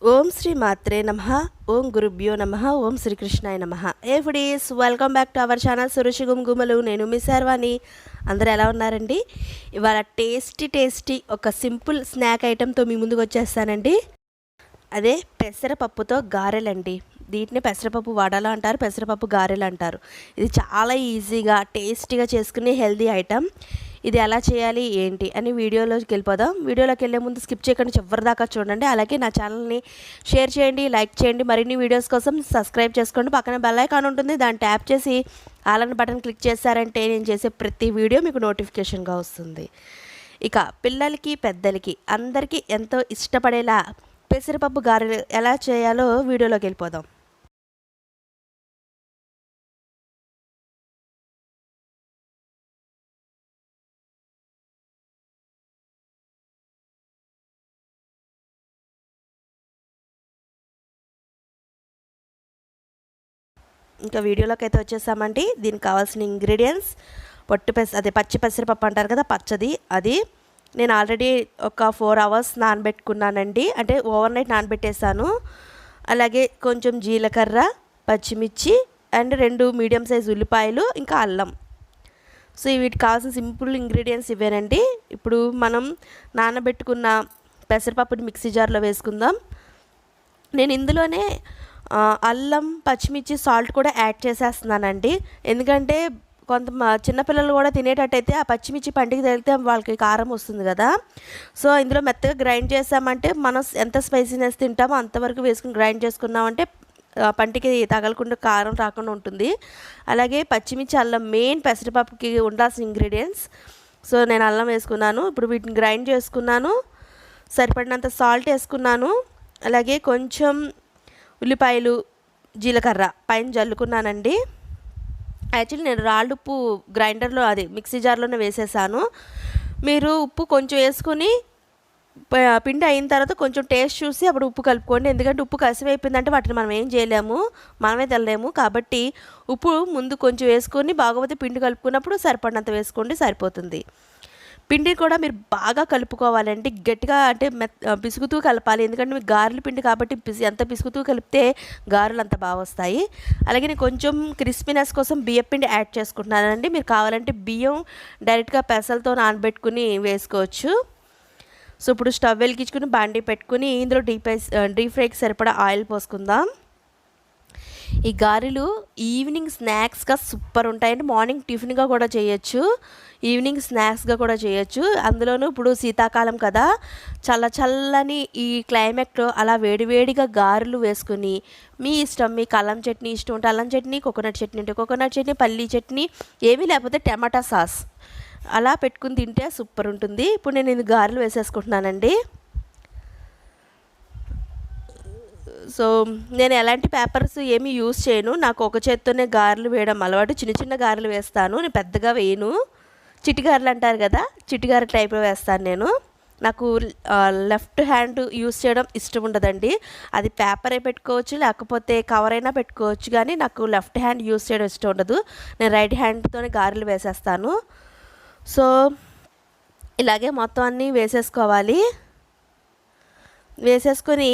ఓం శ్రీ మాత్రే నమః. ఓం గురుభ్యో నమః. ఓం శ్రీకృష్ణాయ నమః. Hey foodies, welcome back to our channel Surushi Gumagumalu. నేను మీ శర్వాణి. అందరూ ఎలా ఉన్నారండి? ఇవాళ టేస్టీ ఒక సింపుల్ స్నాక్ ఐటెంతో మీ ముందుకు వచ్చేస్తానండి. అదే పెసరపప్పుతో గారెలండి. వీటిని పెసరపప్పు వడలు అంటారు, పెసరపప్పు గారెలు అంటారు. ఇది చాలా ఈజీగా టేస్టీగా చేసుకునే హెల్దీ ఐటెం. ఇది ఎలా చేయాలి ఏంటి అని వీడియోలోకి వెళ్ళిపోదాం. వీడియోలోకి వెళ్ళే ముందు స్కిప్ చేయకుండా చివరి దాకా చూడండి. అలాగే నా ఛానల్ని షేర్ చేయండి, లైక్ చేయండి. మరిన్ని వీడియోస్ కోసం సబ్స్క్రైబ్ చేసుకోండి. పక్కన బెల్ ఐకాన్ ఉంటుంది, దాన్ని ట్యాప్ చేసి ఆల్ అనే బటన్ క్లిక్ చేశారంటే నేను చేసే ప్రతి వీడియో మీకు నోటిఫికేషన్గా వస్తుంది. ఇక పిల్లలకి పెద్దలకి అందరికీ ఎంతో ఇష్టపడేలా పెసరపప్పు గారెలు ఎలా చేయాలో వీడియోలోకి వెళ్ళిపోదాం. ఇంకా వీడియోలోకి అయితే వచ్చేసామండి. దీనికి కావాల్సిన ఇంగ్రీడియంట్స్ అదే పచ్చి పెసరపప్పు అంటారు కదా, పచ్చది. అది నేను ఆల్రెడీ ఒక 4 hours నానబెట్టుకున్నానండి, అంటే ఓవర్ నైట్ నానబెట్టేసాను. అలాగే కొంచెం జీలకర్ర, పచ్చిమిర్చి అండ్ 2 మీడియం సైజ్ ఉల్లిపాయలు, ఇంకా అల్లం. సో వీటికి కావాల్సిన సింపుల్ ఇంగ్రీడియంట్స్ ఇవేనండి. ఇప్పుడు మనం నానబెట్టుకున్న పెసరపప్పుని మిక్సీ జార్లో వేసుకుందాం. నేను ఇందులోనే అల్లం, పచ్చిమిర్చి, సాల్ట్ కూడా యాడ్ చేసేస్తున్నానండి. ఎందుకంటే చిన్నపిల్లలు కూడా తినేటట్టయితే ఆ పచ్చిమిర్చి పంటికి తగిలితే వాళ్ళకి కారం వస్తుంది కదా. సో ఇందులో మెత్తగా గ్రైండ్ చేసామంటే మనం ఎంత స్పైసీనెస్ తింటామో అంతవరకు వేసుకుని గ్రైండ్ చేసుకున్నామంటే పంటికి తగలకుండా కారం రాకుండా ఉంటుంది. అలాగే పచ్చిమిర్చి, అల్లం మెయిన్ పెసరపప్పుకి ఉండాల్సిన ఇంగ్రీడియంట్స్. సో నేను అల్లం వేసుకున్నాను. ఇప్పుడు వీటిని గ్రైండ్ చేసుకున్నాను. సరిపడినంత సాల్ట్ వేసుకున్నాను. అలాగే కొంచెం ఉల్లిపాయలు, జీలకర్ర పైన జల్లుకున్నానండి. యాక్చువల్లీ నేను రాళ్ళు ఉప్పు గ్రైండర్లో అది మిక్సీ జార్లోనే వేసేసాను. మీరు ఉప్పు కొంచెం వేసుకొని పిండి అయిన తర్వాత కొంచెం టేస్ట్ చూసి అప్పుడు ఉప్పు కలుపుకోండి. ఎందుకంటే ఉప్పు కసివైపోయిందంటే వాటిని మనం ఏం చేయలేము, మనమే తెల్లలేము. కాబట్టి ఉప్పు ముందు కొంచెం వేసుకొని బాగోపోతే పిండి కలుపుకున్నప్పుడు సరిపడినంత వేసుకోండి, సరిపోతుంది. పిండి కూడా మీరు బాగా కలుపుకోవాలండి. గట్టిగా అంటే పిసుకుతూ కలపాలి. ఎందుకంటే మీకు గారెల పిండి కాబట్టి ఎంత పిసుకుతూ కలిపితే గారెలు అంత బాగా వస్తాయి. అలాగే నేను కొంచెం క్రిస్పీనెస్ కోసం బియ్యం పిండి యాడ్ చేసుకుంటున్నానండి. మీరు కావాలంటే బియ్యం డైరెక్ట్గా పెసలతో నానబెట్టుకుని వేసుకోవచ్చు. సో ఇప్పుడు స్టవ్ వెలిగించుకుని బాండీ పెట్టుకుని ఇందులో డీప్ ఫ్రైకి సరిపడా ఆయిల్ పోసుకుందాం. ఈ గారెలు ఈవినింగ్ స్నాక్స్గా సూపర్ ఉంటాయండి. మార్నింగ్ టిఫిన్గా కూడా చేయొచ్చు, ఈవినింగ్ స్నాక్స్గా కూడా చేయొచ్చు. అందులోనూ ఇప్పుడు శీతాకాలం కదా, చల్లని ఈ క్లైమేట్లో అలా వేడివేడిగా గారెలు వేసుకుని మీ ఇష్టం, మీకు అల్లం చట్నీ ఇష్టం ఉంటే అల్లం చట్నీ, కోకోనట్ చట్నీ ఉంటే కోకోనట్ చట్నీ, పల్లీ చట్నీ, ఏమీ లేకపోతే టమాటా సాస్ అలా పెట్టుకుని తింటే సూపర్ ఉంటుంది. ఇప్పుడు నేను ఇది గారెలు వేసేసుకుంటున్నానండి. సో నేను ఎలాంటి పేపర్స్ ఏమీ యూజ్ చేయను. నాకు ఒక చేత్తోనే గారెలు వేయడం అలవాటు. చిన్న గారెలు వేస్తాను, నేను పెద్దగా వేయను. చిటిగారెలు అంటారు కదా, చిటిగారె టైప్లో వేస్తాను నేను. నాకు లెఫ్ట్ హ్యాండ్ యూజ్ చేయడం ఇష్టం ఉండదండి. అది పేపరే పెట్టుకోవచ్చు, లేకపోతే కవర్ అయినా పెట్టుకోవచ్చు, కానీ నాకు లెఫ్ట్ హ్యాండ్ యూజ్ చేయడం ఇష్టం ఉండదు. నేను రైట్ హ్యాండ్తోనే గారెలు వేసేస్తాను. సో ఇలాగే మొత్తం అన్నీ వేసేసుకోవాలి. వేసేసుకొని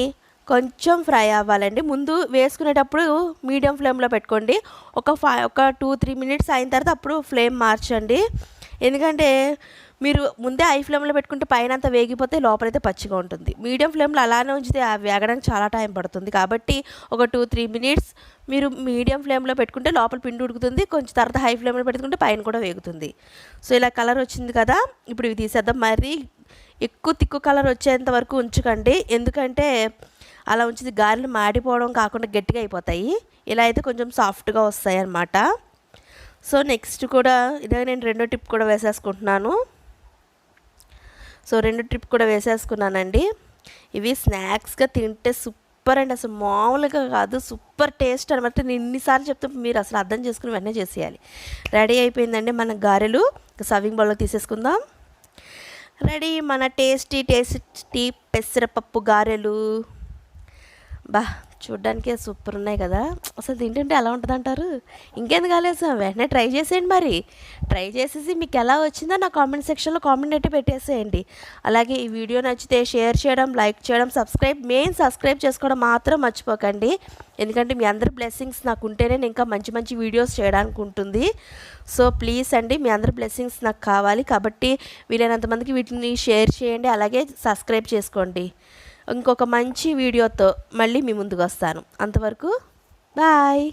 కొంచెం ఫ్రై అవ్వాలండి. ముందు వేసుకునేటప్పుడు మీడియం ఫ్లేమ్లో పెట్టుకోండి. ఒక 2-3 minutes అయిన తర్వాత అప్పుడు ఫ్లేమ్ మార్చండి. ఎందుకంటే మీరు ముందే హై ఫ్లేమ్లో పెట్టుకుంటే పైన అంతా వేగిపోతే లోపలైతే పచ్చిగా ఉంటుంది. మీడియం ఫ్లేమ్లో అలానే ఉంచితే వేగడానికి చాలా టైం పడుతుంది. కాబట్టి ఒక 2-3 minutes మీరు మీడియం ఫ్లేమ్లో పెట్టుకుంటే లోపల పిండి ఉడుకుతుంది. కొంచెం తర్వాత హై ఫ్లేమ్లో పెట్టుకుంటే పైన కూడా వేగుతుంది. సో ఇలా కలర్ వచ్చింది కదా, ఇప్పుడు ఇవి తీసేద్దాం. మరీ ఎక్కువ తిక్కు కలర్ వచ్చేంత వరకు ఉంచకండి, ఎందుకంటే అలా ఉంచితే గారెలు మాడిపోవడం కాకుండా గట్టిగా అయిపోతాయి. ఇలా అయితే కొంచెం సాఫ్ట్గా వస్తాయి అన్నమాట. సో నెక్స్ట్ కూడా ఇదే నేను రెండో టిప్ కూడా వేసేసుకుంటున్నాను. సో రెండో టిప్ కూడా వేసేసుకున్నానండి. ఇవి స్నాక్స్గా తింటే సూపర్ అండి, అసలు మామూలుగా కాదు, సూపర్ టేస్ట్ అనమాట. నేను ఇన్నిసార్లు చెప్తే మీరు అసలు అర్థం చేసుకుని వెంటనే చేసేయాలి. రెడీ అయిపోయిందండి మన గారెలు. సర్వింగ్ బౌల్లో తీసేసుకుందాం. రెడీ మన టేస్టీ పెసరపప్పు గారెలు. చూడ్డానికే సూపర్ ఉన్నాయి కదా. అసలు తింటుంటే ఎలా ఉంటుంది అంటారు. ఇంకెందుకు ఆలస్యం, వెంటనే ట్రై చేసేయండి. మరి ట్రై చేసేసి మీకు ఎలా వచ్చిందో నా కామెంట్ సెక్షన్లో కామెంట్ అయితే పెట్టేసేయండి. అలాగే ఈ వీడియో నచ్చితే షేర్ చేయడం, లైక్ చేయడం, సబ్స్క్రైబ్ చేసుకోవడం మాత్రం మర్చిపోకండి. ఎందుకంటే మీ అందరి బ్లెస్సింగ్స్ నాకు ఉంటేనే నేను ఇంకా మంచి మంచి వీడియోస్ చేయడానికి ఉంటుంది. సో ప్లీజ్ అండి, మీ అందరి బ్లెస్సింగ్స్ నాకు కావాలి. కాబట్టి వీలైనంత మందికి వీటిని షేర్ చేయండి. అలాగే సబ్స్క్రైబ్ చేసుకోండి. ఇంకొక మంచి వీడియోతో మళ్ళీ మీ ముందుకు వస్తాను. అంతవరకు బాయ్.